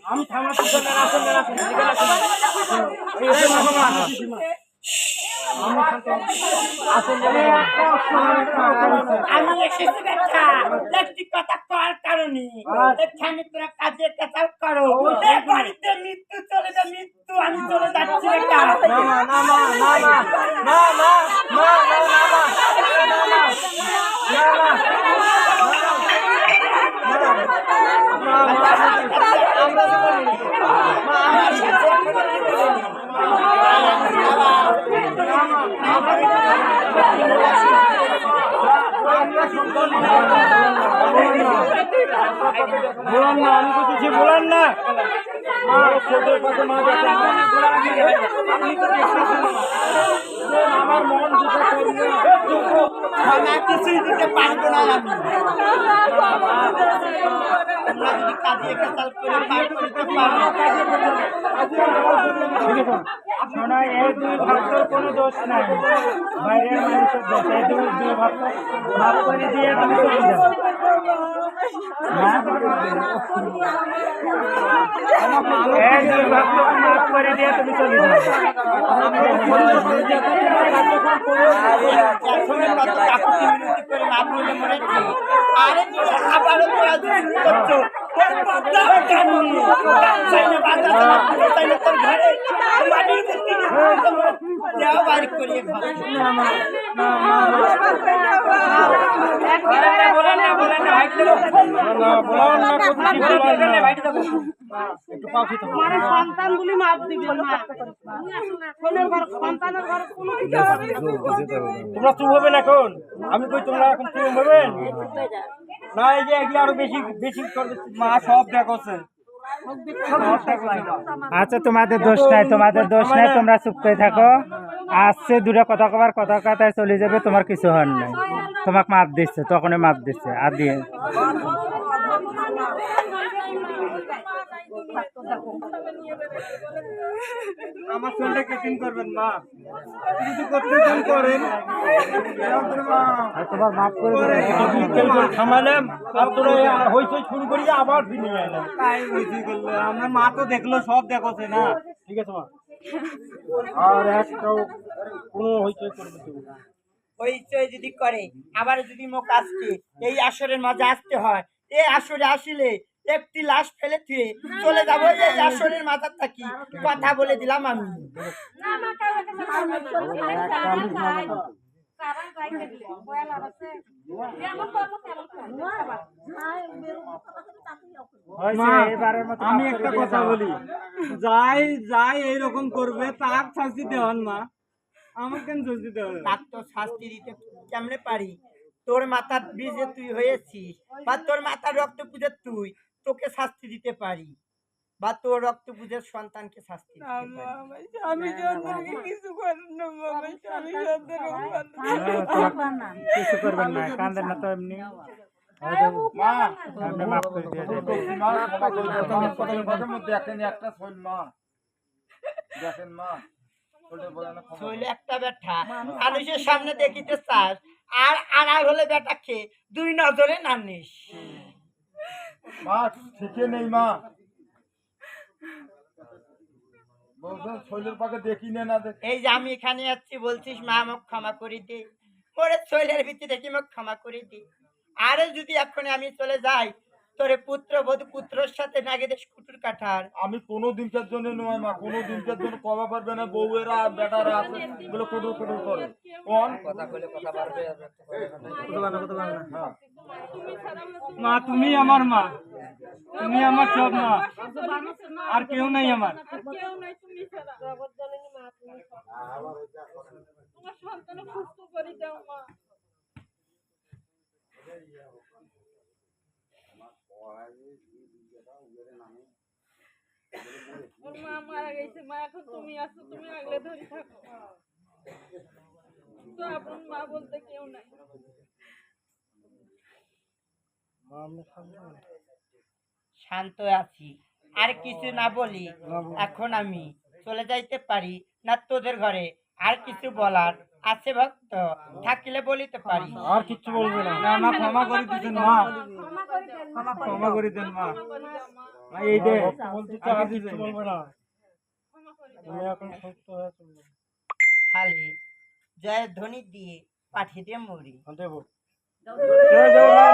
আমি থামাতে আমি এসেছি দেখা কথা করার কারণে এখানে তোরা কাজে কাজ করো বাড়িতে মৃত্যু চলে যা মৃত্যু আমি চলে যাচ্ছি আমি তো কিছু বলার না আমার মন কিছুই দিতে পারবো না আমি যদি কাজে কাজ করে শোনা এই দুই ভাগের কোনো দোষ নাই বাইরের মানুষের দোষ এই দুই ভাগ ভাগ করে দিয়ে তুমি চলে যাও এই দুই ভাগ ভাগ করে দিয়ে তুমি চলে যাও আরে আবারও সন্তানগুলি মাপ দিবে তোমরা চুপ হবে না এখন আমি কই তোমরা এখন চুপ হবে না এই যে এগুলো আরো বেশি বেশি করবে মা সব দেখছে আচ্ছা তোমাদের দোষ নাই তোমরা চুপ করে থাকো আসছে দুটো কথা কবার কথা কথায় চলে যাবে তোমার কিছু হন নাই তোমাকে মাপ দিচ্ছে তখনই মাপ দিচ্ছে আর দিয়ে আমার সঙ্গে কেটিং করবেন মা যদি করতে চান করেন তোমার মাপ করে থামালাম আর তোরা হইচই শুরু করি আবার ফিরে এলাম তাই বুঝি করলে আমরা মা তো দেখলো সব দেখছে না ঠিক আছে মা আর একটাও কোনো হইচই করবে না হইচই যদি করে আবার যদি মোক আজকে এই আসরের মাঝে আসতে হয় এই আসরে আসলে একটি লাশ ফেলে থুয়ে চলে যাবো এই আসরের মাথার থাকি কথা বলে দিলাম আমি আমি একটা কথা বলি যাই যাই এইরকম করবে তার শাস্তি দেওয়ান মা আমার কেন শাস্তি দেওয়া তার তো শাস্তি দিতে কেমনে পারি তোর মাথার বীজে তুই হয়েছিস বা তোর মাথার রক্ত পুজো তুই তোকে শাস্তি দিতে পারি বা তোর রক্ত পুজোর সন্তানকে শাস্তি দিতে পারি আমি কিছু করব না কিছু করবেন না কান্দেন না তো এমনি মা মাফ করে দিয়ে একটা শোন মা দেখেন মা একটা ব্যাটা মানুষের সামনে দেখিতে চাস আর আড়াই হলে বেটা খেয়ে দুই নজরে নানিস মা ঠিকই নেই মা বলছেন শৈলের পাকে দেখি না এই যে আমি এখানে যাচ্ছি বলছিস মা আমাকে ক্ষমা করে দে পরে শৈলের ভিতরে দেখি আমাকে ক্ষমা করে দে আরে যদি এখন আমি চলে যাই তোরে পুত্র বধূ পুত্রের সাথে নাগেদের কুটুর কাঠার আমি কোনো দিনকার জন্য নয় মা কোনো দিনকার জন্য কবা পারবে না বউয়েরা বেটারা আছে এগুলো কুটুর কুটুর করে কোন কথা বলে কথা পারবে মা তুমি আমার মা তুমি আমার সব মা আর কেউ নাই আমার কেউ নাই তুমি ছাড়া জগৎজননী মা তুমি তোমার সন্তান সুস্থ করে দাও মা ওর মা মারা গেছে মা এখন তুমি আসো তুমি আগলে ধরে থাকো তো আপন মা বলতে কেউ নাই শান্ত আছি আর কিছু না বলি এখন আমি চলে যাইতে পারি না তোদের ঘরে আর কিছু বলার আছে ভক্ত থাকলে বলিতে পারি। আর কিচ্ছু বলবে না। না মা ক্ষমা করে দিতেন মা, ক্ষমা করে দেন মা। মা এই দে বলতে তো আর কিছু বলবে না। তুমি এখন সুস্থ হয়ে চলবে। খালি জয়ের ধ্বনি দিয়ে পাঠিয়ে দিয়ে মরি। দেবো। জয় জয় মা।